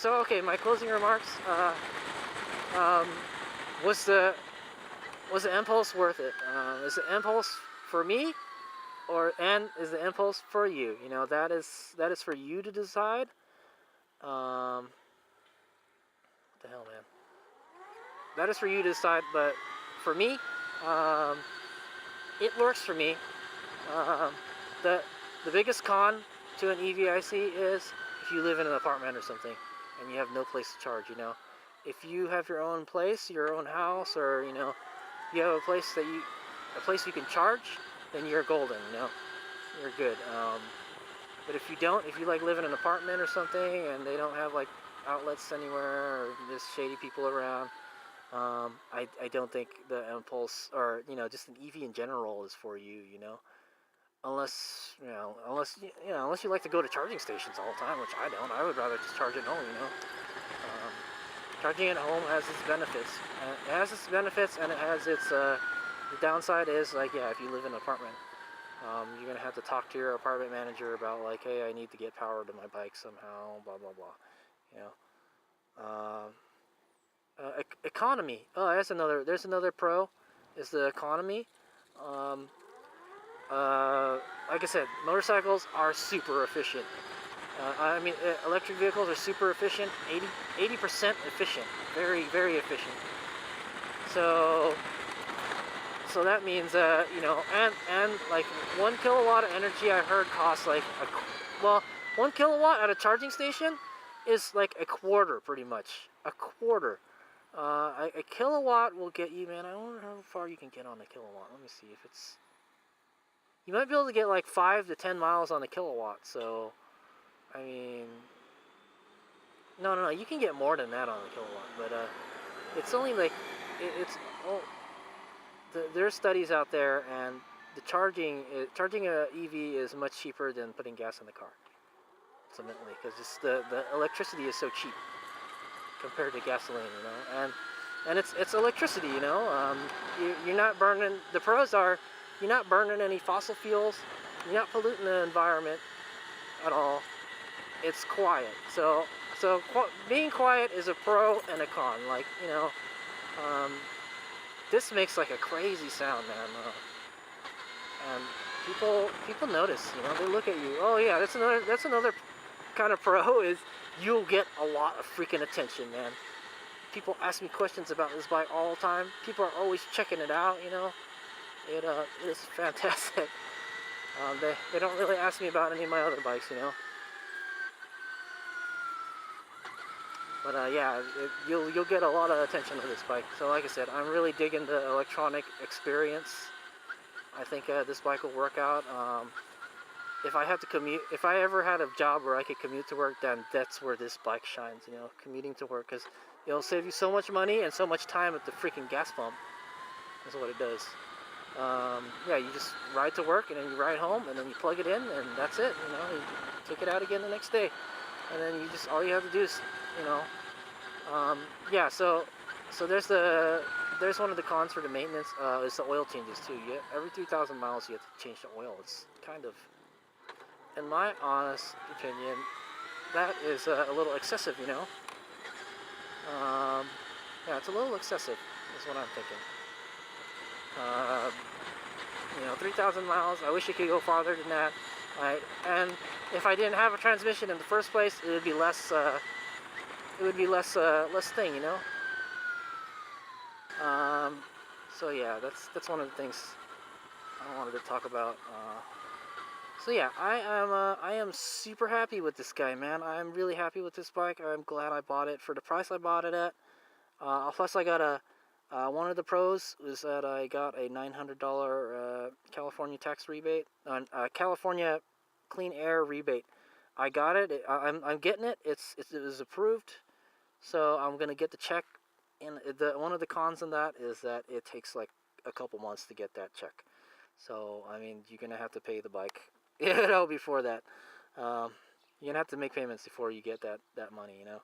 okay, my closing remarks. Um, was the Impulse worth it? Is the Impulse for me, and is the Impulse for you? You know, that is for you to decide. What the hell, man? That is for you to decide. But for me, um, it works for me. Um, the biggest con to an EV I see is if you live in an apartment or something and you have no place to charge. You know, if you have your own place, your own house, or you know, you have a place you can charge, then you're golden. You know, you're good. But if you don't, if you like live in an apartment or something and they don't have like outlets anywhere or there's shady people around, I don't think the Impulse or you know just an EV in general is for you. You know. Unless you like to go to charging stations all the time, which I don't. I would rather just charge at home, you know. Charging at home has its benefits. It has its benefits, and it has its the downside is like if you live in an apartment, you're gonna have to talk to your apartment manager about like, hey, I need to get power to my bike somehow, blah blah blah. You know. Economy. Oh, there's another pro. Is the economy. Um, like I said, motorcycles are super efficient. Electric vehicles are super efficient, 80% efficient, very, very efficient. So that means, and like 1 kilowatt of energy I heard costs like 1 kilowatt at a charging station is like a quarter, pretty much, a quarter. A kilowatt will get you, man. I wonder how far you can get on a kilowatt. Let me see if it's. You might be able to get like 5 to 10 miles on a kilowatt. So, I mean, no, you can get more than that on a kilowatt. But it's only like there's studies out there, and the charging a EV is much cheaper than putting gas in the car. Ultimately, because the electricity is so cheap compared to gasoline, you know, and it's electricity, you know. You're not burning. The pros are. You're not burning any fossil fuels. You're not polluting the environment at all. It's quiet. So being quiet is a pro and a con. Like, you know, this makes like a crazy sound, man. And people notice. You know, they look at you. Oh yeah, that's another kind of pro is you'll get a lot of freaking attention, man. People ask me questions about this bike all the time. People are always checking it out. You know. It is fantastic. They don't really ask me about any of my other bikes, you know. But you'll get a lot of attention with this bike. So like I said, I'm really digging the electronic experience. I think this bike will work out. If I have to commute, if I ever had a job where I could commute to work, then that's where this bike shines. You know, commuting to work, because it'll save you so much money and so much time at the freaking gas pump. That's what it does. You just ride to work and then you ride home and then you plug it in and that's it. You know, you take it out again the next day, and then all you have to do is, you know, So there's one of the cons for the maintenance is the oil changes too. Every 3,000 miles you have to change the oil. It's kind of, in my honest opinion, that is a little excessive. You know. It's a little excessive. Is what I'm thinking. 3,000 miles. I wish it could go farther than that. And if I didn't have a transmission in the first place, it would be less. Less thing, you know. That's one of the things I wanted to talk about. I am super happy with this guy, man. I'm really happy with this bike. I'm glad I bought it for the price I bought it at. Plus, I got one of the pros was that I got a $900 California tax rebate, California Clean Air rebate. I got it. I'm getting it. It was approved, so I'm gonna get the check. And one of the cons in that is that it takes like a couple months to get that check. So I mean, you're gonna have to pay the bike, before that. You're gonna have to make payments before you get that money, you know.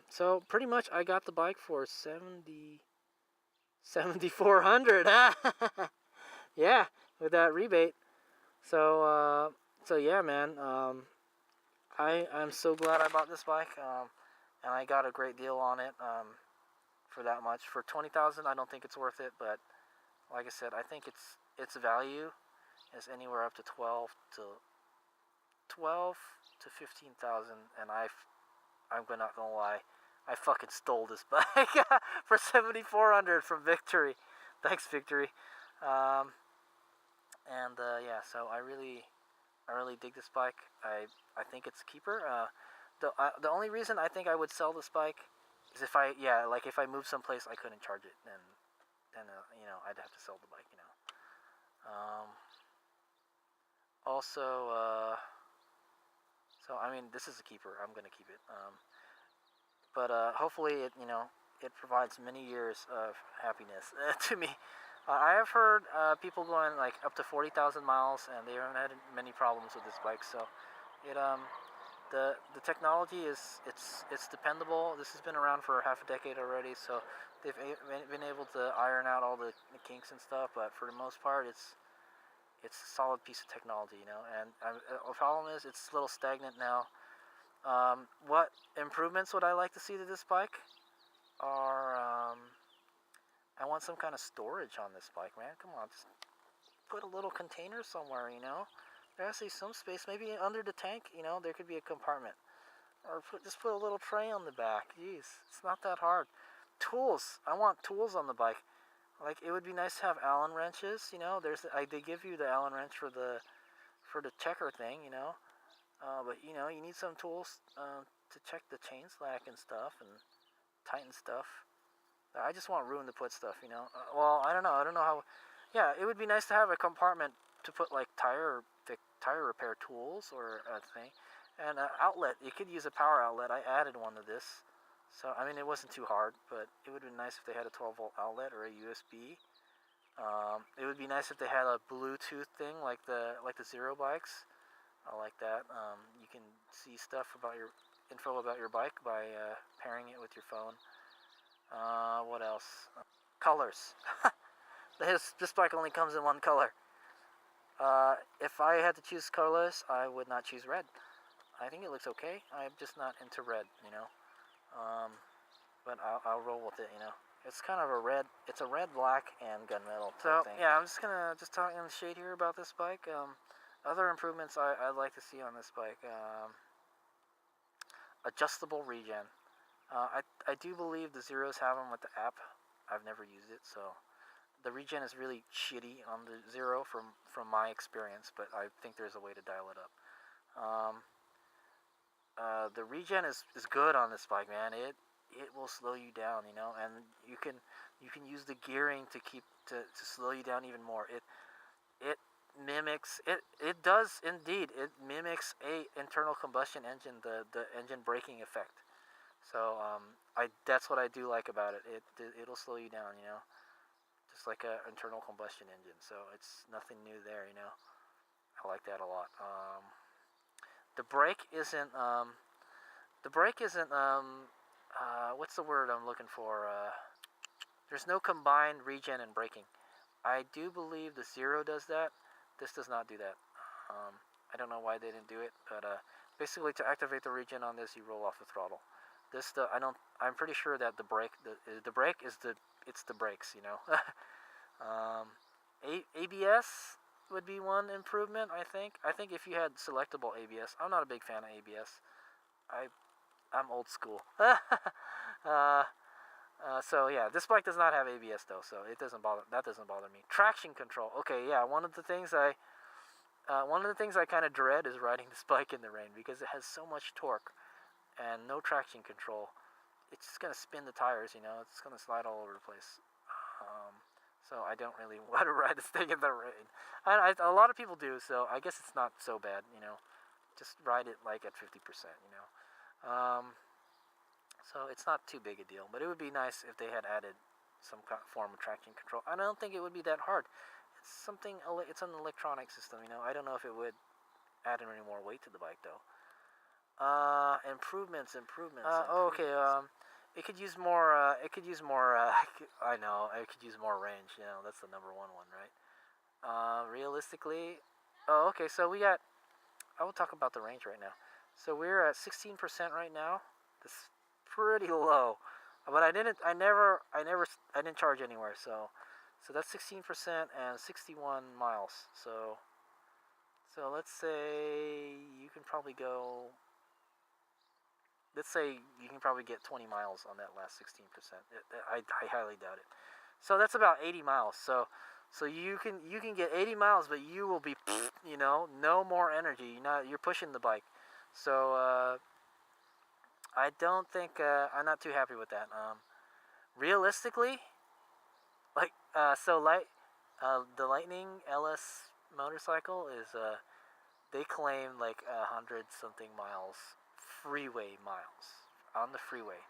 So pretty much I got the bike for $7,400. Yeah, with that rebate. So yeah, man. I'm so glad I bought this bike, and I got a great deal on it for that much. For 20,000, I don't think it's worth it, but like I said, I think its value is anywhere up to 12 to 15,000, and I'm not gonna lie, I fucking stole this bike for 7,400 from Victory. Thanks, Victory. Um, yeah, so I really dig this bike. I think it's a keeper. The only reason I think I would sell this bike is if if I move someplace I couldn't charge it, then I'd have to sell the bike. Also, so I mean, this is a keeper. I'm gonna keep it. But hopefully it provides many years of happiness to me. I have heard people going like up to 40,000 miles, and they haven't had many problems with this bike. So it the technology it's dependable. This has been around for half a decade already, so they've been able to iron out all the kinks and stuff. But for the most part, it's a solid piece of technology, And the problem is it's a little stagnant now. What improvements would I like to see to this bike are I want some kind of storage on this bike, man. Come on, just put a little container somewhere, There has to be some space, maybe under the tank, there could be a compartment. Or just put a little tray on the back. Jeez, it's not that hard. Tools. I want tools on the bike. Like, it would be nice to have Allen wrenches, they give you the Allen wrench for the checker thing, but you need some tools to check the chain slack and stuff and tighten stuff. I just want room to put stuff, well, I don't know how. Yeah, it would be nice to have a compartment to put like tire repair tools or a thing, and an outlet. You could use a power outlet. I added one to this, so I mean it wasn't too hard, but it would be nice if they had a 12-volt outlet or a USB. It would be nice if they had a Bluetooth thing like the Zero bikes. I like that. You can see stuff about your info about your bike by pairing it with your phone. What else? Colors. This bike only comes in one color. If I had to choose colors, I would not choose red. I think it looks okay. I'm just not into red, But I'll roll with it, It's kind of a red. It's a red, black, and gunmetal type thing. Yeah, I'm just gonna talk in the shade here about this bike. Other improvements I'd like to see on this bike. Adjustable regen. I do believe the Zeros have them with the app. I've never used it, so the regen is really shitty on the Zero from my experience, but I think there's a way to dial it up. The regen is good on this bike, man. It will slow you down, and you can use the gearing to slow you down even more. It mimics it does indeed. It mimics a internal combustion engine, the engine braking effect. So that's what I do like about it. It'll slow you down, just like a internal combustion engine. So it's nothing new there, I like that a lot. The brake isn't what's the word I'm looking for? There's no combined regen and braking. I do believe the Zero does that. This does not do that. I don't know why they didn't do it, but basically to activate the regen on this, you roll off the throttle. I'm pretty sure that the brake is the brakes, ABS would be one improvement, I think. I think if you had selectable ABS, I'm not a big fan of ABS. I'm old school. So yeah, this bike does not have ABS though, so that doesn't bother me. Traction control. Okay, yeah, one of the things I kind of dread is riding this bike in the rain because it has so much torque and no traction control. It's just gonna spin the tires, It's gonna slide all over the place. So I don't really want to ride this thing in the rain. A lot of people do, so I guess it's not so bad, Just ride it like at 50%, So it's not too big a deal, but it would be nice if they had added some form of traction control. I don't think it would be that hard. It's an electronic system, I don't know if it would add any more weight to the bike though. Improvements. Okay. It could use more. I know. It could use more range. That's the number one, right? Realistically. Oh, okay. So I will talk about the range right now. So we're at 16% right now. That's pretty low, but I didn't charge anywhere. So that's 16% and 61 miles. So let's say you can probably go. Let's say you can probably get 20 miles on that last 16%. I highly doubt it. So that's about 80 miles. So you can get 80 miles, but you will be, no more energy. You're pushing the bike. So I don't think I'm not too happy with that. Realistically, like the Lightning LS motorcycle is they claim like 100 something miles, freeway miles on the freeway,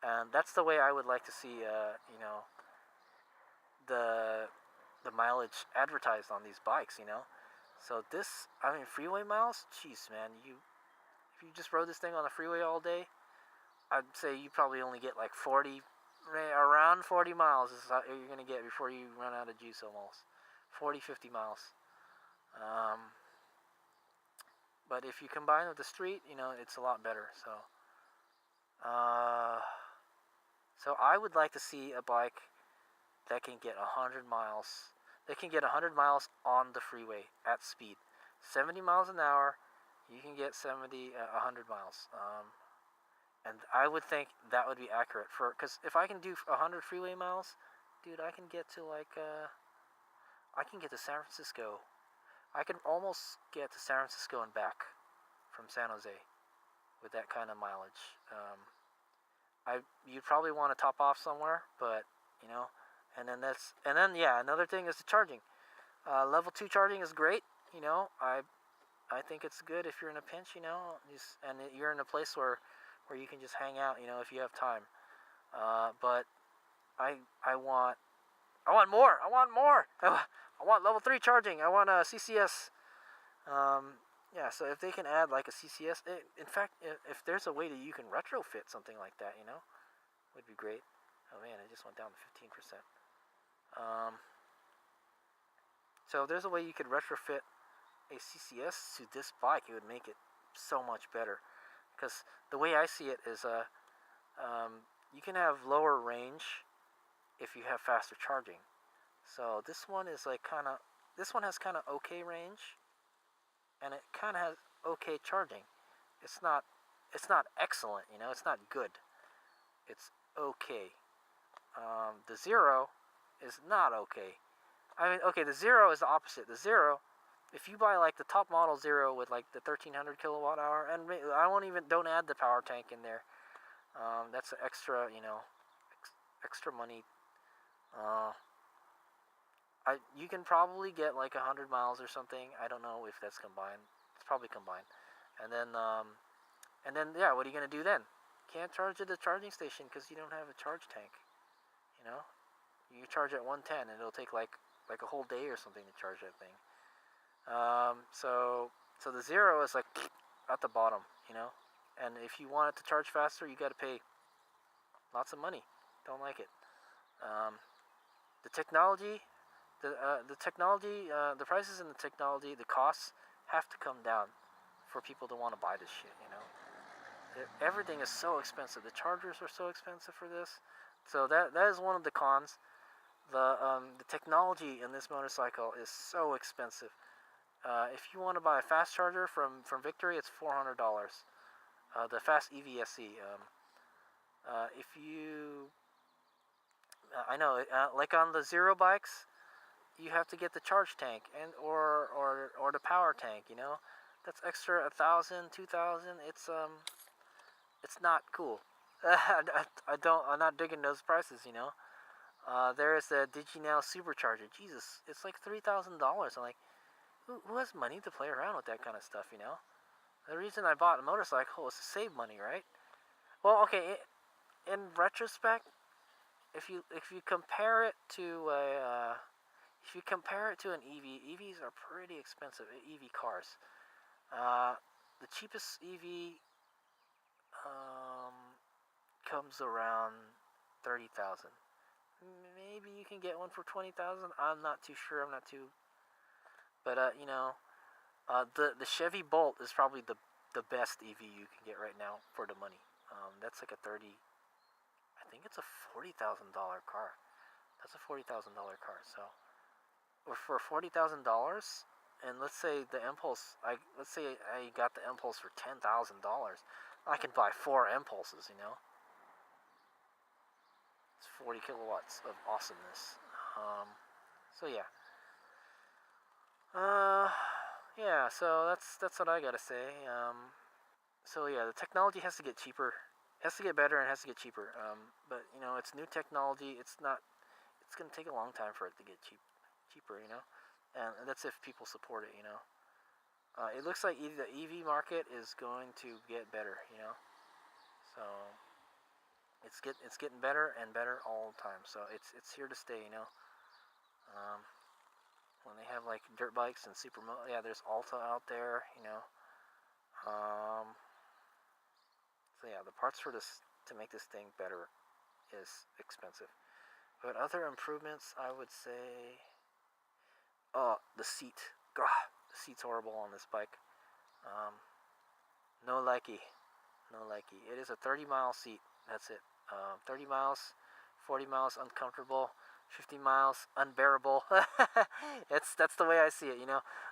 and that's the way I would like to see the mileage advertised on these bikes. So this, I mean, freeway miles, jeez, man, if you just rode this thing on the freeway all day, I'd say you probably only get like around 40 miles is what you're going to get before you run out of juice almost. 40, 50 miles. But if you combine with the street, it's a lot better. So I would like to see a bike that can get 100 miles. They can get 100 miles on the freeway at speed. 70 miles an hour, you can get 100 miles. And I would think that would be accurate because if I can do 100 freeway miles, dude, I can get to San Francisco. I can almost get to San Francisco and back from San Jose with that kind of mileage. You'd probably want to top off somewhere, but and then yeah, another thing is the charging. Level 2 charging is great. I think it's good if you're in a pinch. And you're in a place where you can just hang out, if you have time. But I want more. I want more. I want level 3 charging. I want a CCS. Yeah, so if they can add like a CCS, in fact, if there's a way that you can retrofit something like that, would be great. Oh man, it just went down to 15%. So if there's a way you could retrofit a CCS to this bike, it would make it so much better. Because the way I see it is, you can have lower range if you have faster charging. So this one is this one has kind of okay range, and it kind of has okay charging. It's not excellent, it's not good. It's okay. The Zero is not okay. I mean, okay, the Zero is the opposite. The Zero, if you buy like the top model Zero with like the 1300 kilowatt hour, and don't add the power tank in there. That's an extra, extra money. You can probably get like 100 miles or something. I don't know if that's combined. It's probably combined. And then yeah, what are you gonna do then? Can't charge at the charging station because you don't have a charge tank. You charge at 110, and it'll take like a whole day or something to charge that thing. So the Zero is like at the bottom, and if you want it to charge faster, you got to pay lots of money. Don't like it. The technology, the prices in the technology, the costs have to come down for people to want to buy this shit. Everything is so expensive. The chargers are so expensive for this. So that is one of the cons. The technology in this motorcycle is so expensive. If you want to buy a fast charger from Victory, it's $400. The fast EVSE. I know, like on the Zero bikes, you have to get the charge tank or the power tank. That's extra 1,000, 2,000. It's not cool. I'm not digging those prices. There is a DigiNow supercharger. Jesus, it's like $3,000. I'm like, who has money to play around with that kind of stuff? The reason I bought a motorcycle was to save money, right? Well, okay. In retrospect, if you compare it to an EV, EVs are pretty expensive. EV cars. The cheapest EV comes around 30,000. Maybe you can get one for 20,000. I'm not too sure. But the Chevy Bolt is probably the the best EV you can get right now for the money. That's like a I think it's a $40,000 car. That's a $40,000 car. So, or for $40,000, and let's say the Impulse, let's say I got the Impulse for $10,000, I can buy 4 Impulses. It's 40 kilowatts of awesomeness. So yeah. Yeah. So that's what I gotta say. So yeah, the technology has to get cheaper, has to get better, and has to get cheaper. But it's new technology. It's not. It's gonna take a long time for it to get cheaper. And that's if people support it. It looks like the EV market is going to get better. So it's getting better and better all the time. So it's here to stay. Um, when they have like dirt bikes and yeah, there's Alta out there. Um, so yeah, the parts for this to make this thing better is expensive. But other improvements, I would say, the seat. God, the seat's horrible on this bike. No likey, no likey. It is a 30-mile seat. That's it. 30 miles, 40 miles uncomfortable, 50 miles unbearable. That's the way I see it.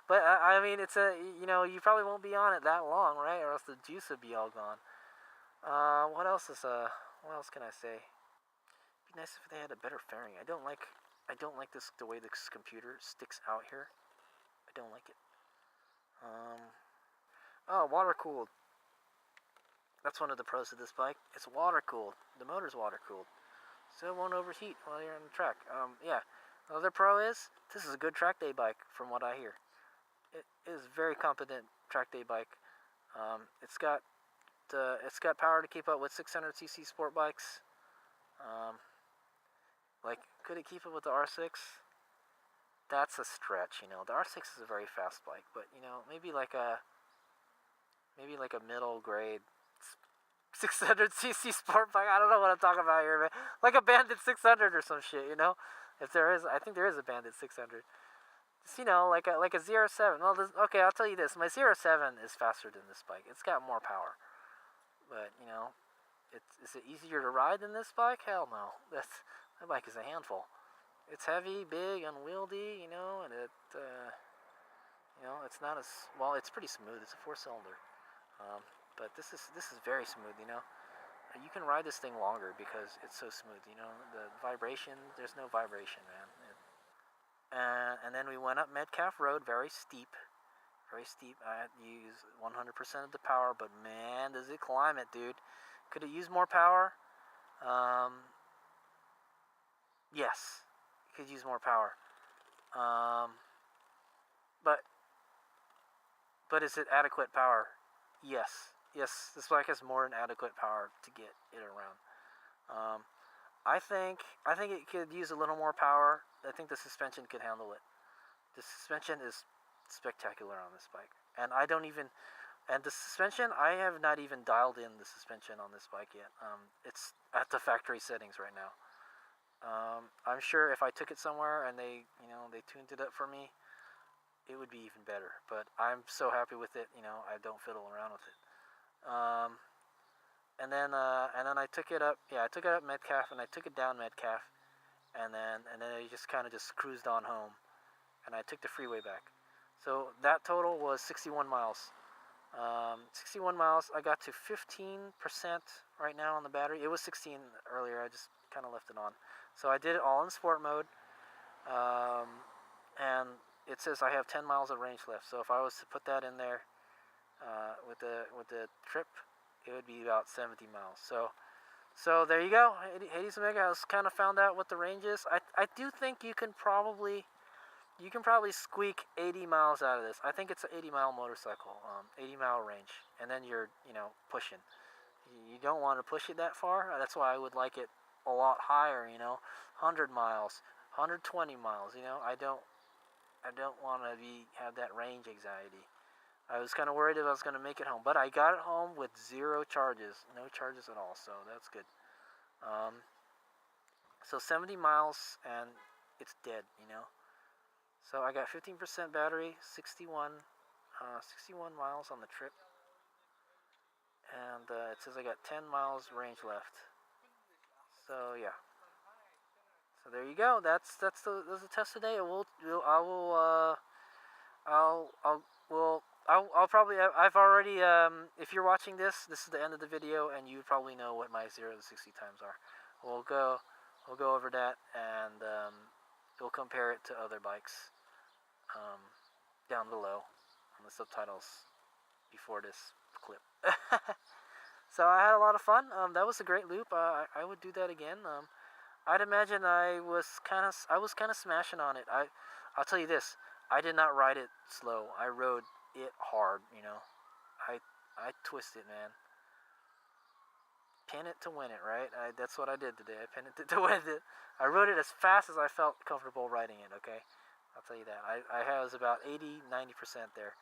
But I mean, it's you probably won't be on it that long, right? Or else the juice would be all gone. What else can I say? It'd be nice if they had a better fairing. I don't like this the way this computer sticks out here. I don't like it. Oh, water cooled. That's one of the pros of this bike. It's water cooled. The motor's water cooled, so it won't overheat while you're on the track. Yeah. Another pro is this is a good track day bike, from what I hear. It is a very competent track day bike. It's got power to keep up with 600cc sport bikes. Could it keep up with the R6? That's a stretch. The R6 is a very fast bike, but maybe like a middle grade 600cc sport bike. I don't know what I'm talking about here, man. Like a Bandit 600 or some shit. If there is, I think there is a Bandit 600. Just, like a 07. Well, okay, I'll tell you this. My 07 is faster than this bike. It's got more power. But, is it easier to ride than this bike? Hell no. That bike is a handful. It's heavy, big, unwieldy, and it's not as well. It's pretty smooth. It's a 4-cylinder, but this is very smooth. You can ride this thing longer because it's so smooth. The vibration. There's no vibration, man. And then we went up Metcalf Road, very steep. Very steep. I had to use 100% of the power, but man, does it climb it, dude. Could it use more power? Yes, it could use more power. But is it adequate power? Yes. Yes, this bike has more than adequate power to get it around. I think it could use a little more power. I think the suspension could handle it. The suspension is spectacular on this bike, and the suspension, I have not even dialed in the suspension on this bike yet. It's at the factory settings right now. I'm sure if I took it somewhere and they tuned it up for me, it would be even better. But I'm so happy with it. I don't fiddle around with it. And then I took it up. Yeah, I took it up Metcalf, and I took it down Metcalf, and then I just kind of just cruised on home, and I took the freeway back. So that total was 61 miles. 61 miles. I got to 15% right now on the battery. It was 16 earlier. I just kind of left it on. So I did it all in sport mode. And it says I have 10 miles of range left. So if I was to put that in there with the trip, it would be about 70 miles. So there you go. Hades Omega has kind of found out what the range is. I do think you can probably squeak 80 miles out of this. I think it's an 80-mile motorcycle, 80-mile range, and then you're pushing. You don't want to push it that far. That's why I would like it a lot higher. 100 miles, 120 miles. I don't want to have that range anxiety. I was kind of worried if I was going to make it home, but I got it home with 0 charges, no charges at all. So that's good. So 70 miles and it's dead. So I got 15% battery, 61 miles on the trip. and it says I got 10 miles range left. So yeah. So there you go. That's the test today. I'll probably, I've already, if you're watching this is the end of the video, and you probably know what my 0 to 60 times are. We'll go over that, and we'll compare it to other bikes down below on the subtitles before this clip. So I had a lot of fun. That was a great loop. I would do that again. I'd imagine I was kind of smashing on it. I'll tell you this. I did not ride it slow. I rode it hard, you know. I twisted, man. Pin it to win it, right? That's what I did today. I pinned it to win it. I rode it as fast as I felt comfortable riding it, okay? I'll tell you that. I was about 80, 90% there.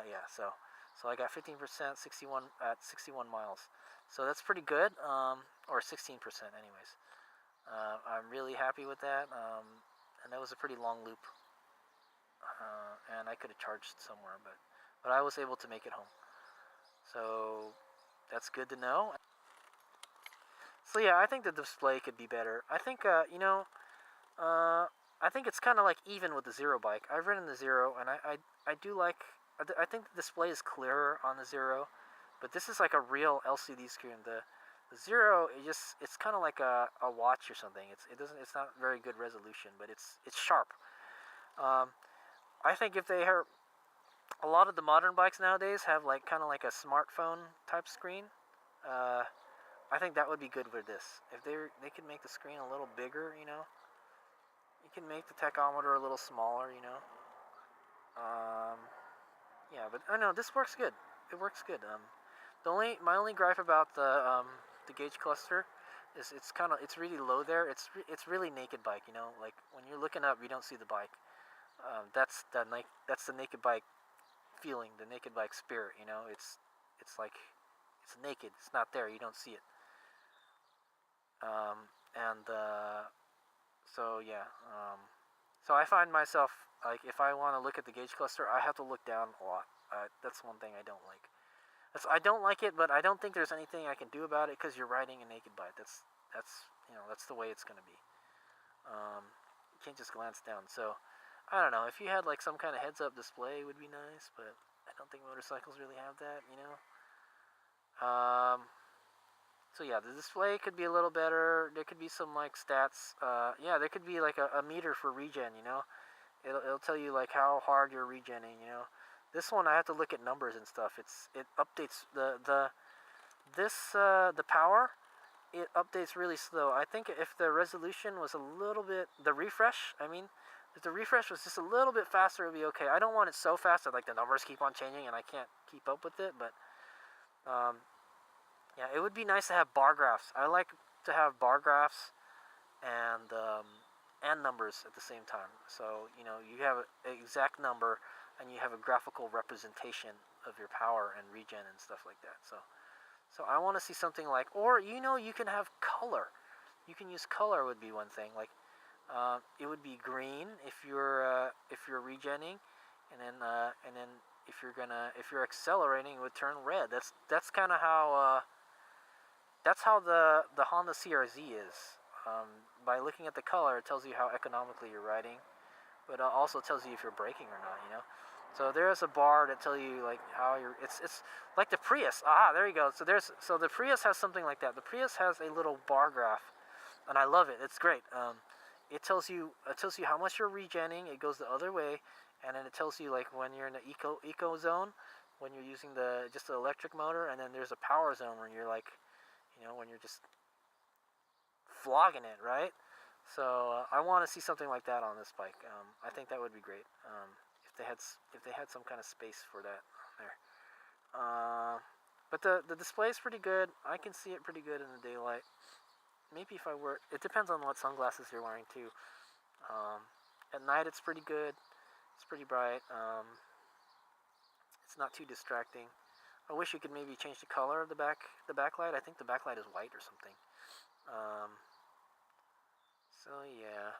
Yeah, so I got 15%, 61 at 61 miles. So that's pretty good, or 16% anyways. I'm really happy with that, and that was a pretty long loop, and I could have charged somewhere, but I was able to make it home. So that's good to know. So yeah, I think the display could be better. I think, I think it's kind of like even with the Zero bike. I've ridden the Zero, and I do like, I think the display is clearer on the Zero, but this is like a real LCD screen. The Zero, it's kind of like a watch or something. It's not very good resolution, but it's sharp. I think if they are, a lot of the modern bikes nowadays have like kind of like a smartphone type screen. I think that would be good with this. If they could make the screen a little bigger, you know. You can make the tachometer a little smaller, you know. Yeah, but I know this works good. It works good. My only gripe about the gauge cluster is it's really low there. It's really naked bike, you know. Like when you're looking up, you don't see the bike. That's the naked bike feeling, the naked bike spirit, you know. It's like it's naked. It's not there. You don't see it. So yeah. So I find myself, like, if I want to look at the gauge cluster, I have to look down a lot. That's one thing I don't like. I don't like it, but I don't think there's anything I can do about it because you're riding a naked bike. That's the way it's gonna be. You can't just glance down. So I don't know. If you had like some kind of heads-up display, would be nice, but I don't think motorcycles really have that. You know. So yeah, the display could be a little better. There could be some like stats. Yeah, there could be like a meter for regen. You know, it'll tell you like how hard you're regenning. You know, this one I have to look at numbers and stuff. It updates the power. It updates really slow. I think if the resolution was a little bit, the refresh, I mean, if the refresh was just a little bit faster, it would be okay. I don't want it so fast that like the numbers keep on changing and I can't keep up with it. But yeah, it would be nice to have bar graphs. I like to have bar graphs and numbers at the same time. So you know, you have an exact number and you have a graphical representation of your power and regen and stuff like that. So I want to see something like, or you know, you can have color. You can use color would be one thing. Like it would be green if you're regenning, and then if you're accelerating, it would turn red. That's kind of how the Honda CRZ is. By looking at the color, it tells you how economically you're riding, but it also tells you if you're braking or not. You know. So there's a bar that tell you like how you're. It's like the Prius. There you go. So the Prius has something like that. The Prius has a little bar graph, and I love it. It's great. It tells you how much you're regenning. It goes the other way, and then it tells you like when you're in the eco zone, when you're using just the electric motor, and then there's a power zone where you're like, you know, when you're just flogging it, right? So I want to see something like that on this bike. I think that would be great. If they had some kind of space for that there. But the display is pretty good. I can see it pretty good in the daylight. Maybe if I were, it depends on what sunglasses you're wearing too. At night it's pretty good. It's pretty bright. It's not too distracting. I wish you could maybe change the color of the backlight. I think the backlight is white or something. So yeah.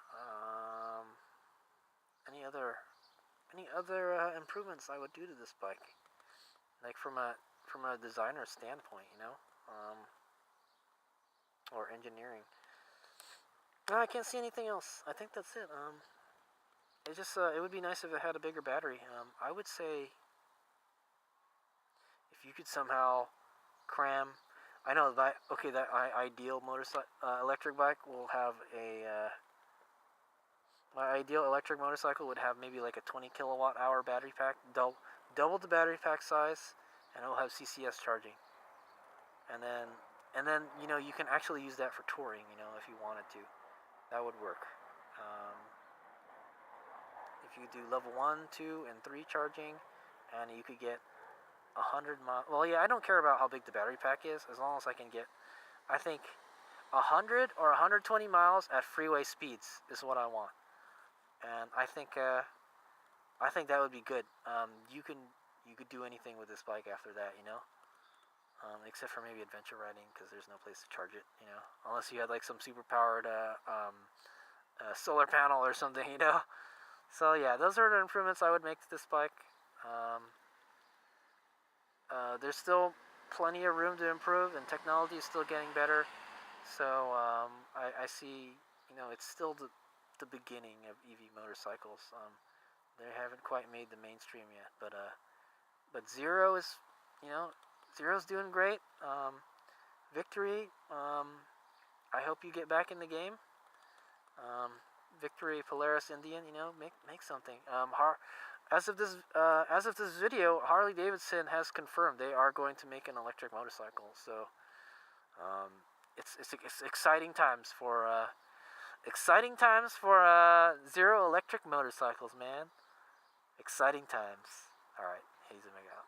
Any other improvements I would do to this bike? like from a designer standpoint, you know, or engineering. No, I can't see anything else. I think that's it. It just it would be nice if it had a bigger battery. I would say if you could somehow cram. I know that that ideal motorcycle electric bike will have a. My ideal electric motorcycle would have maybe like a 20 kilowatt hour battery pack, double the battery pack size, and it'll have CCS charging. And then you know you can actually use that for touring. You know if you wanted to, that would work. Um, if you do level 1, 2, and 3 charging, and you could get 100 miles. Well, yeah, I don't care about how big the battery pack is, as long as I can get, I think, 100 or 120 miles at freeway speeds is what I want. And I think that would be good. You could do anything with this bike after that, you know, except for maybe adventure riding because there's no place to charge it, you know, unless you had like some super powered solar panel or something, you know. So yeah, those are the improvements I would make to this bike. There's still plenty of room to improve, and technology is still getting better. So I see, you know, it's still the beginning of EV motorcycles. They haven't quite made the mainstream yet, but Zero is, you know, Zero's doing great. Victory, I hope you get back in the game. Victory, Polaris, Indian, you know, make something. As of this video, Harley Davidson has confirmed they are going to make an electric motorcycle. So it's exciting times for Zero electric motorcycles, man. Exciting times. All right, he's a mega.